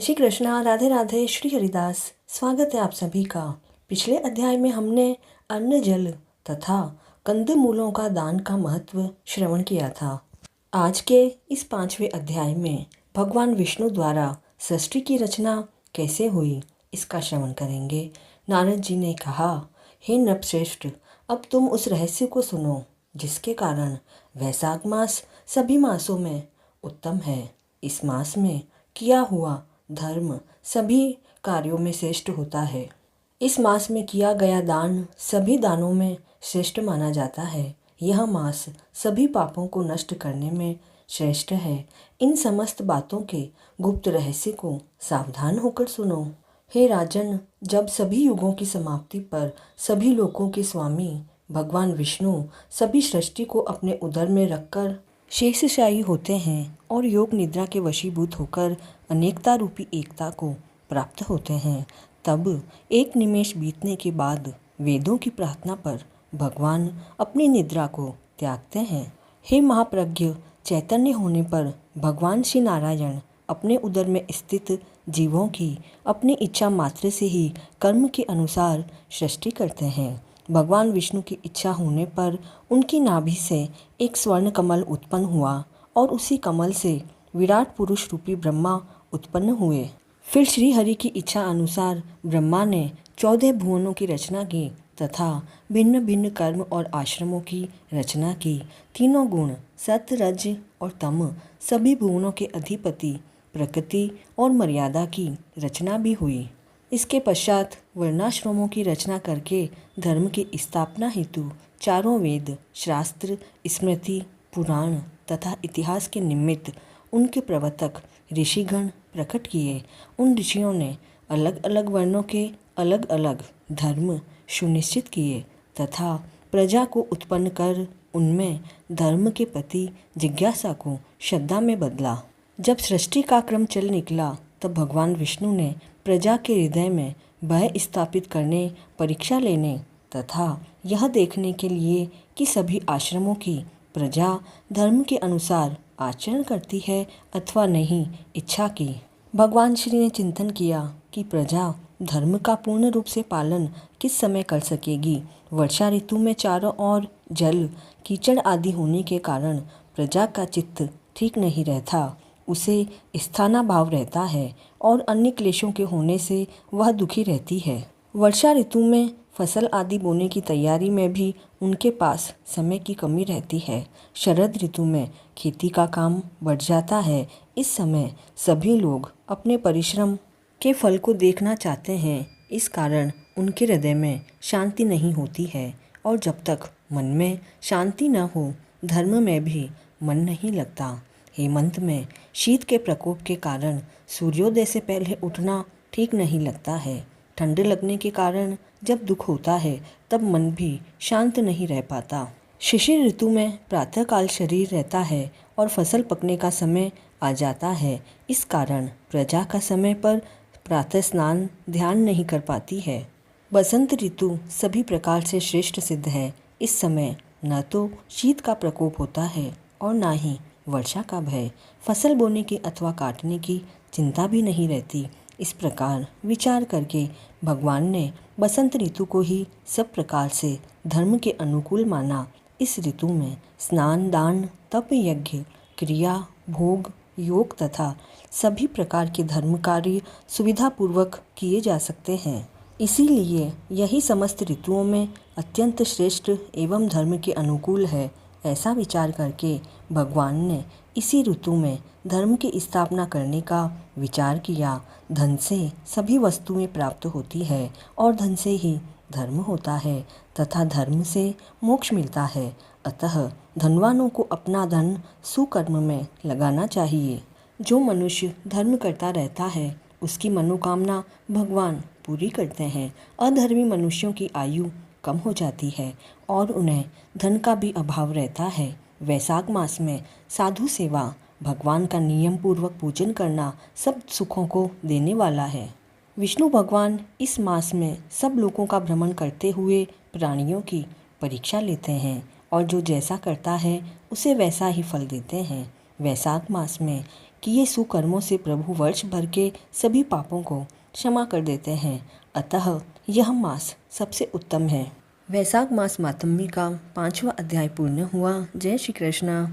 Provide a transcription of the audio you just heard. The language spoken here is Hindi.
श्री कृष्णा, राधे राधे, श्री हरिदास। स्वागत है आप सभी का। पिछले अध्याय में हमने अन्न, जल तथा कंदमूलों का दान का महत्व श्रवण किया था। आज के इस 5वें अध्याय में भगवान विष्णु द्वारा सृष्टि की रचना कैसे हुई इसका श्रवण करेंगे। नारद जी ने कहा, हे नृपश्रेष्ठ, अब तुम उस रहस्य को सुनो जिसके कारण वैशाख मास सभी मासों में उत्तम है। इस मास में किया हुआ धर्म सभी कार्यों में श्रेष्ठ होता है। इस मास में किया गया दान सभी दानों में श्रेष्ठ माना जाता है। यह मास सभी पापों को नष्ट करने में श्रेष्ठ है। इन समस्त बातों के गुप्त रहस्य को सावधान होकर सुनो। हे राजन, जब सभी युगों की समाप्ति पर सभी लोकों के स्वामी भगवान विष्णु सभी सृष्टि को अपने उदर में रखकर शेषशायी होते हैं और योग निद्रा के वशीभूत होकर अनेकता रूपी एकता को प्राप्त होते हैं, तब एक निमेष बीतने के बाद वेदों की प्रार्थना पर भगवान अपनी निद्रा को त्यागते हैं। हे महाप्रज्ञ, चैतन्य होने पर भगवान श्री नारायण अपने उदर में स्थित जीवों की अपनी इच्छा मात्र से ही कर्म के अनुसार सृष्टि करते हैं। भगवान विष्णु की इच्छा होने पर उनकी नाभि से एक स्वर्ण कमल उत्पन्न हुआ और उसी कमल से विराट पुरुष रूपी ब्रह्मा उत्पन्न हुए। फिर श्री हरि की इच्छा अनुसार ब्रह्मा ने 14 भुवनों की रचना की तथा भिन्न भिन्न कर्म और आश्रमों की रचना की। तीनों गुण सत्य, रज और तम सभी भुवनों के अधिपति, प्रकृति और मर्यादा की रचना भी हुई। इसके पश्चात वर्णाश्रमों की रचना करके धर्म की स्थापना हेतु चारों वेद, शास्त्र, स्मृति, पुराण तथा इतिहास के निमित्त उनके प्रवर्तक ऋषिगण प्रकट किए। उन ऋषियों ने अलग अलग वर्णों के अलग अलग धर्म सुनिश्चित किए तथा प्रजा को उत्पन्न कर उनमें धर्म के प्रति जिज्ञासा को श्रद्धा में बदला। जब सृष्टि का क्रम चल निकला तब भगवान विष्णु ने प्रजा के हृदय में भय स्थापित करने, परीक्षा लेने तथा यह देखने के लिए कि सभी आश्रमों की प्रजा धर्म के अनुसार आचरण करती है अथवा नहीं, इच्छा की। भगवान श्री ने चिंतन किया कि प्रजा धर्म का पूर्ण रूप से पालन किस समय कर सकेगी। वर्षा ऋतु में चारों ओर जल, कीचड़ आदि होने के कारण प्रजा का चित्त ठीक नहीं रहता, उसे स्थानाभाव रहता है और अन्य क्लेशों के होने से वह दुखी रहती है। वर्षा ऋतु में फसल आदि बोने की तैयारी में भी उनके पास समय की कमी रहती है। शरद ऋतु में खेती का काम बढ़ जाता है। इस समय सभी लोग अपने परिश्रम के फल को देखना चाहते हैं। इस कारण उनके हृदय में शांति नहीं होती है और जब तक मन में शांति न हो, धर्म में भी मन नहीं लगता। हेमंत में शीत के प्रकोप के कारण सूर्योदय से पहले उठना ठीक नहीं लगता है। ठंड लगने के कारण जब दुख होता है तब मन भी शांत नहीं रह पाता। शिशिर ऋतु में प्रातःकाल शरीर रहता है और फसल पकने का समय आ जाता है। इस कारण प्रजा का समय पर प्रातः स्नान ध्यान नहीं कर पाती है। बसंत ऋतु सभी प्रकार से श्रेष्ठ सिद्ध है। इस समय न तो शीत का प्रकोप होता है और न ही वर्षा का भय। फसल बोने की अथवा काटने की चिंता भी नहीं रहती। इस प्रकार विचार करके भगवान ने बसंत ऋतु को ही सब प्रकार से धर्म के अनुकूल माना। इस ऋतु में स्नान, दान, तप, यज्ञ, क्रिया, भोग, योग तथा सभी प्रकार के धर्म कार्य सुविधापूर्वक किए जा सकते हैं। इसीलिए यही समस्त ऋतुओं में अत्यंत श्रेष्ठ एवं धर्म के अनुकूल है। ऐसा विचार करके भगवान ने इसी ऋतु में धर्म की स्थापना करने का विचार किया। धन से सभी वस्तुएं प्राप्त होती है और धन से ही धर्म होता है तथा धर्म से मोक्ष मिलता है। अतः धनवानों को अपना धन सुकर्म में लगाना चाहिए। जो मनुष्य धर्म करता रहता है उसकी मनोकामना भगवान पूरी करते हैं। अधर्मी मनुष्यों की आयु कम हो जाती है और उन्हें धन का भी अभाव रहता है। वैशाख मास में साधु सेवा, भगवान का नियम पूर्वक पूजन करना सब सुखों को देने वाला है। विष्णु भगवान इस मास में सब लोगों का भ्रमण करते हुए प्राणियों की परीक्षा लेते हैं और जो जैसा करता है उसे वैसा ही फल देते हैं। वैशाख मास में किए सुकर्मों से प्रभु वर्ष भर के सभी पापों को क्षमा कर देते हैं, अतः यह मास सबसे उत्तम है। वैशाख मास मातम्मी का 5वां अध्याय पूर्ण हुआ। जय श्री कृष्ण।